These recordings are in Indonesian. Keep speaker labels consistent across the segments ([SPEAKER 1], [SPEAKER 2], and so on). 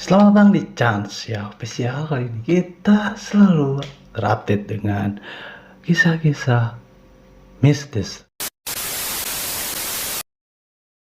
[SPEAKER 1] Selamat datang di Chance ya spesial kali ini kita selalu terupdate dengan kisah-kisah mistis.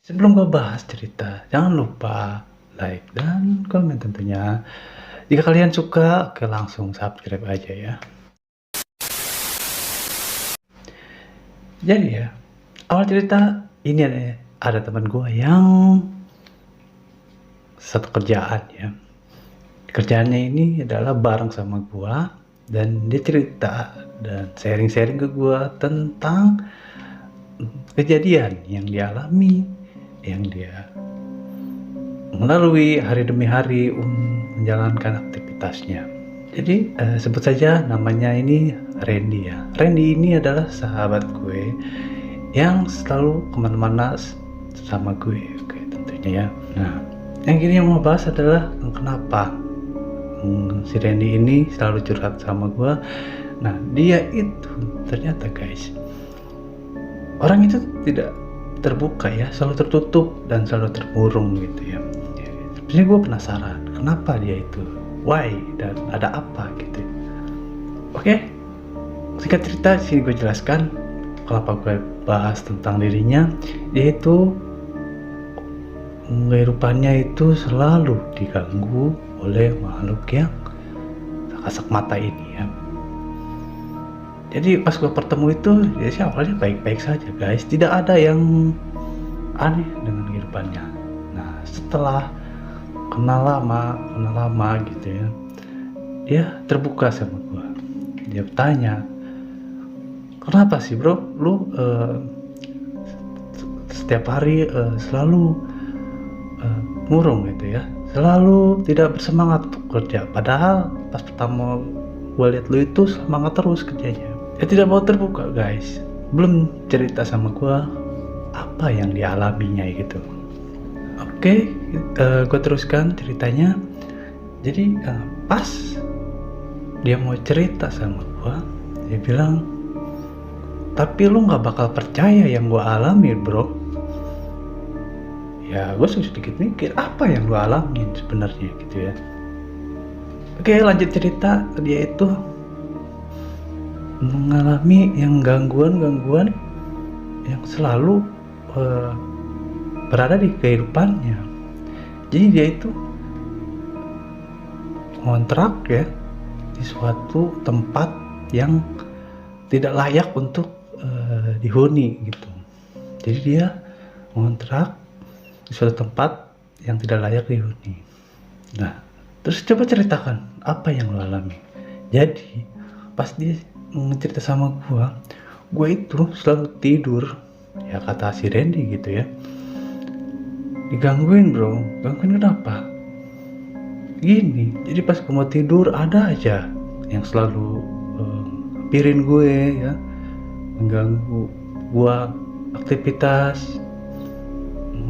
[SPEAKER 1] Sebelum gue bahas cerita, jangan lupa like dan komen tentunya. Jika kalian suka, oke langsung subscribe aja ya. Jadi ya, awal cerita ini ada teman gue yang satu kerjaan ya. Kerjaannya ini adalah bareng sama gua dan dia cerita dan sharing-sharing ke gua tentang kejadian yang dialami, yang dia melalui hari demi hari menjalankan aktivitasnya. Jadi sebut saja namanya ini Randy ya. Randy ini adalah sahabat gue yang selalu kemana-mana sama gue, oke tentunya ya. Nah, yang kini yang mau bahas adalah kenapa si Randy ini selalu curhat sama gue. Nah, dia itu ternyata guys, orang itu tidak terbuka ya, selalu tertutup dan selalu terkurung gitu ya. Sebenarnya gue penasaran kenapa dia itu, why, dan ada apa gitu. Oke, singkat cerita sini gue jelaskan kenapa gue bahas tentang dirinya. Dia itu kehidupannya itu selalu diganggu oleh makhluk yang kasat mata ini ya. Jadi pas gue bertemu itu dia sih awalnya baik-baik saja guys, tidak ada yang aneh dengan kehidupannya. Nah setelah kenal lama gitu ya, dia terbuka sama gue. Dia bertanya, kenapa sih bro lu setiap hari selalu murung gitu ya, selalu tidak bersemangat untuk kerja, padahal pas pertama gue lihat lu itu semangat terus kerjanya. Dia tidak mau terbuka guys, belum cerita sama gue apa yang dialaminya gitu. Oke, gue teruskan ceritanya. Jadi pas dia mau cerita sama gue, dia bilang, tapi lu nggak bakal percaya yang gue alami bro. Ya gue sedikit mikir apa yang gue alamin sebenarnya gitu ya. Oke, lanjut cerita. Dia itu mengalami yang gangguan yang selalu berada di kehidupannya. Jadi dia itu ngontrak ya di suatu tempat yang tidak layak untuk dihuni gitu. Jadi dia ngontrak di suatu tempat yang tidak layak dihuni. Nah, terus coba ceritakan apa yang lo alami. Jadi pas dia cerita sama gue itu selalu tidur ya, kata si Randy gitu ya, digangguin bro. Gangguin kenapa? Gini, jadi pas gue mau tidur ada aja yang selalu pirin gue ya, mengganggu gue aktivitas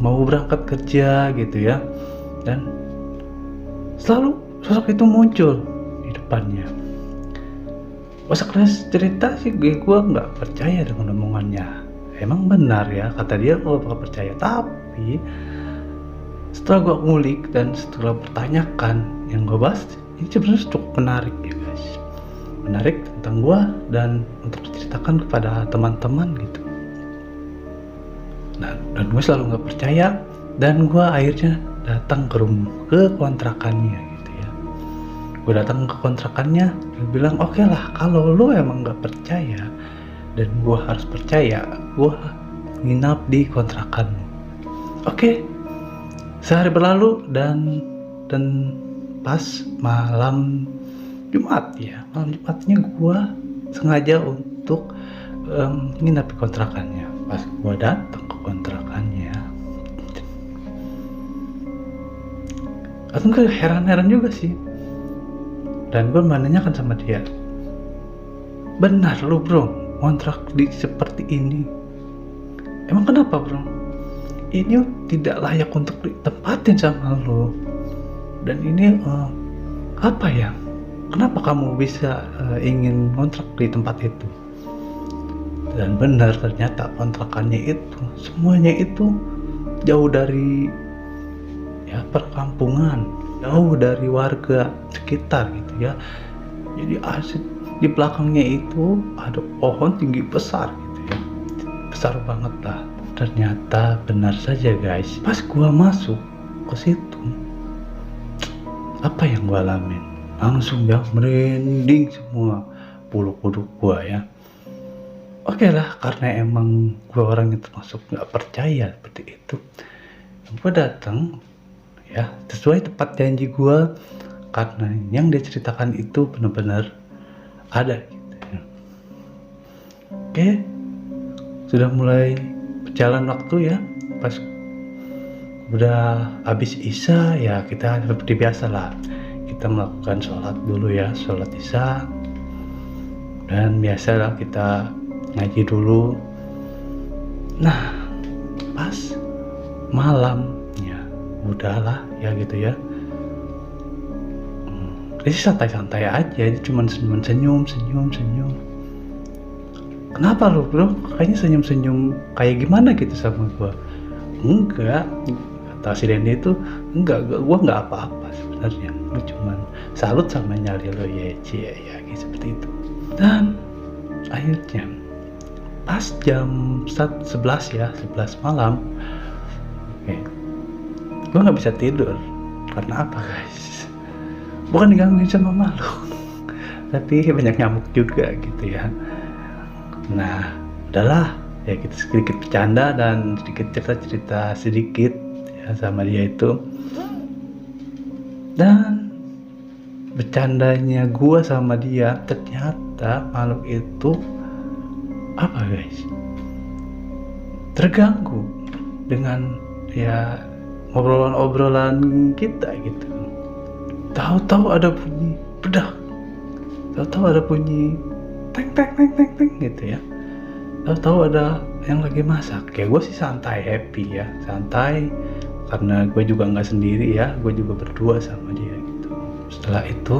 [SPEAKER 1] mau berangkat kerja gitu ya, dan selalu sosok itu muncul di depannya. Pas kelas cerita sih gue nggak percaya dengan omongannya. Emang benar ya kata dia, gue bakal percaya. Tapi setelah gue ngulik dan setelah pertanyakan yang gue bahas, ini sebenarnya cukup menarik ya guys, menarik tentang gue dan untuk diceritakan kepada teman-teman gitu. Nah, dan gue selalu nggak percaya, dan gue akhirnya datang ke kontrakannya gitu ya. Gue datang ke kontrakannya, dia bilang oke lah kalau lo emang nggak percaya dan gue harus percaya, gue nginap di kontrakanmu. Oke, sehari berlalu dan pas malam Jumat ya, malam Jumatnya gue sengaja untuk nginap di kontrakannya. Pas gue datang ke kontrakannya, aku heran-heran juga sih, dan gue menanyakan sama dia, benar lu bro kontrak di seperti ini? Emang kenapa bro? Ini tidak layak untuk ditempatin sama lo, dan ini apa ya, kenapa kamu bisa ingin kontrak di tempat itu? Dan benar ternyata kontrakannya itu semuanya itu jauh dari ya perkampungan, jauh dari warga sekitar gitu ya. Jadi di belakangnya itu ada pohon tinggi besar gitu ya, besar banget lah. Ternyata benar saja guys, pas gua masuk ke situ, apa yang gua alamin? Langsung ya merinding semua bulu kuduk gua ya. Oke lah, karena emang gua orangnya termasuk nggak percaya seperti itu, gua datang ya sesuai tepat janji gua, karena yang dia ceritakan itu benar-benar ada gitu ya. Oke, sudah mulai berjalan waktu ya, pas udah habis isya ya kita seperti biasa lah, kita melakukan sholat dulu ya, sholat isya, dan biasalah kita ngaji dulu. Nah pas malam ya udahlah ya gitu ya, ini santai-santai aja, cuman senyum. Kenapa lo bro, kayaknya senyum kayak gimana gitu sama gua? Enggak, kata si Randy itu, gua nggak apa-apa sebenarnya, lu cuman salut sama nyali lo ya gitu, seperti itu. Dan akhirnya pas jam 11 ya, 11 malam, oke, gua nggak bisa tidur. Karena apa guys? Bukan digangguin sama makhluk, tapi banyak nyamuk juga gitu ya. Nah udahlah ya, kita sedikit bercanda dan sedikit cerita sedikit ya sama dia itu. Dan bercandanya gua sama dia, ternyata makhluk itu apa guys, terganggu dengan ya obrolan kita gitu. Tahu-tahu ada bunyi bedak, tahu-tahu ada bunyi teng gitu ya, tahu-tahu ada yang lagi masak. Ya gue sih santai, happy ya, santai, karena gue juga nggak sendiri ya, gue juga berdua sama dia gitu. Setelah itu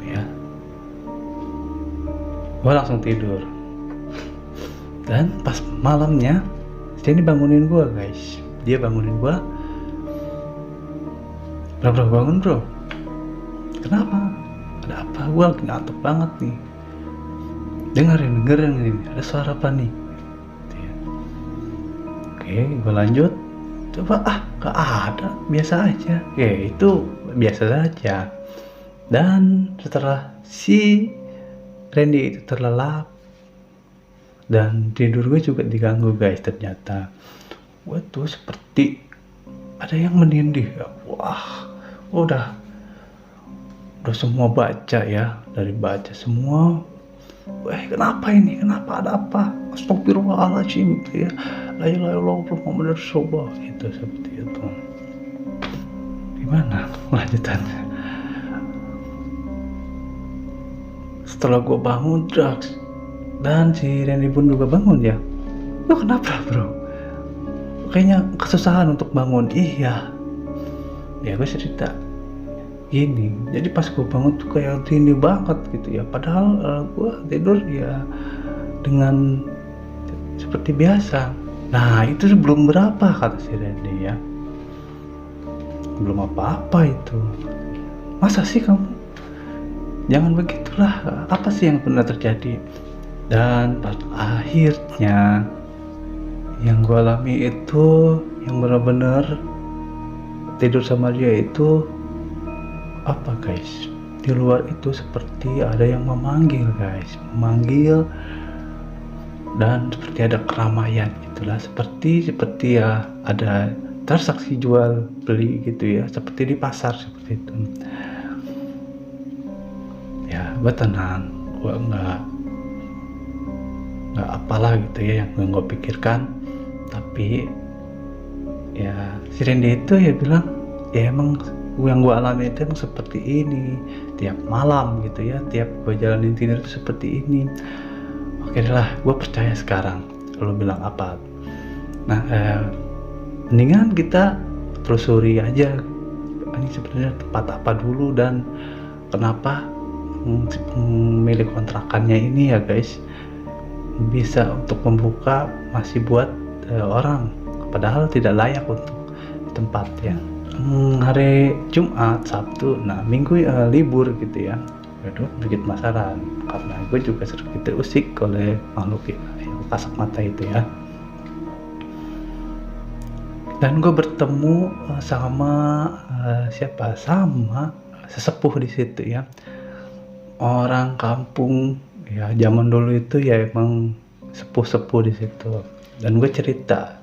[SPEAKER 1] ya gue langsung tidur. Dan pas malamnya dia ini bangunin gue guys, dia bangunin gue. Bro bangun bro, kenapa? Ada apa? Gue lagi ngantuk banget nih. Dengerin ini, ada suara apa nih? Oke, gue lanjut. Coba gak ada, biasa aja. Oke, itu biasa saja. Dan setelah si Randy itu terlelap dan tidur gue juga diganggu guys, ternyata gue tuh seperti ada yang menindih ya. Wah, udah semua baca ya, dari baca semua. Kenapa ini? Kenapa, ada apa? Astagfirullahaladzim gitu ya. La ilaha illallah Muhammadur Rasulullah gitu, seperti itu. Gimana lanjutannya? Setelah gue bangun dan si Randy pun juga bangun ya. Lo kenapa bro? Kayaknya kesusahan untuk bangun. Iya. Ya gue cerita gini, jadi pas gue bangun tuh kayak gini banget gitu ya, padahal gue tidur ya dengan seperti biasa. Nah itu belum berapa kata si Randy ya, belum apa-apa itu. Masa sih kamu? Jangan begitulah, apa sih yang pernah terjadi? Dan pada akhirnya yang gue alami itu, yang benar-benar tidur sama dia itu apa guys, di luar itu seperti ada yang memanggil guys, dan seperti ada keramaian gitulah, seperti ya ada transaksi jual beli gitu ya, seperti di pasar seperti itu. Ya gue tenang, gue nggak apalah gitu ya yang gue pikirkan. Tapi ya si Randy itu ya bilang ya emang yang gue alami itu emang seperti ini tiap malam gitu ya, tiap gue jalanin tidur itu seperti ini. Oke lah, gue percaya sekarang. Lo bilang apa? Nah mendingan kita telusuri aja ini sebenarnya tempat apa dulu dan kenapa milik kontrakannya ini ya guys bisa untuk membuka masih buat orang, padahal tidak layak untuk di tempat ya. Hari Jumat, Sabtu, nah Minggu libur gitu ya. Waduh, sedikit penasaran karena gue juga sedikit terusik oleh makhluk yang kasat mata itu ya. Dan gue bertemu sama sama sesepuh di situ ya. Orang kampung ya, zaman dulu itu ya emang sepuh-sepuh di situ. Dan gue cerita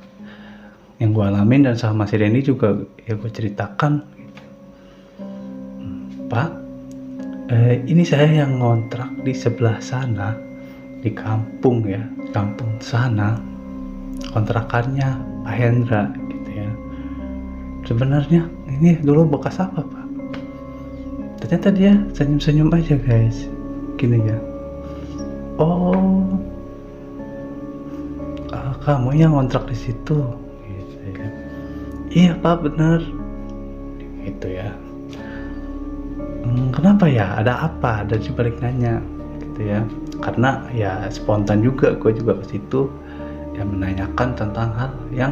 [SPEAKER 1] yang gue alamin, dan sama si Denny juga ya gue ceritakan, Pak, ini saya yang ngontrak di sebelah sana, di kampung ya, kampung sana, kontrakannya Pak Hendra gitu ya. Sebenarnya ini dulu bekas apa, Pak? Ternyata dia senyum-senyum aja guys, gini ya. Oh, kamu yang ngontrak di situ, gitu ya. Iya Pak, bener, gitu ya. Kenapa ya? Ada apa? Ada balik nanya, gitu ya. Karena ya spontan juga, gue juga ke situ ya menanyakan tentang hal yang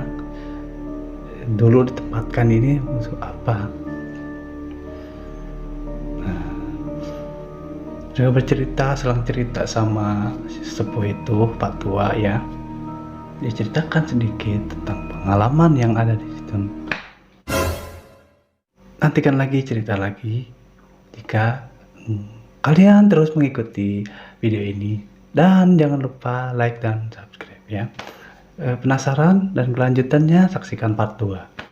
[SPEAKER 1] dulu ditempatkan ini untuk apa. Nah, juga bercerita, selang cerita sama sepuh itu, Pak Tua ya. Dia ceritakan sedikit tentang pengalaman yang ada di situ. Nantikan lagi cerita lagi jika kalian terus mengikuti video ini, dan jangan lupa like dan subscribe ya. Penasaran dan kelanjutannya saksikan part 2.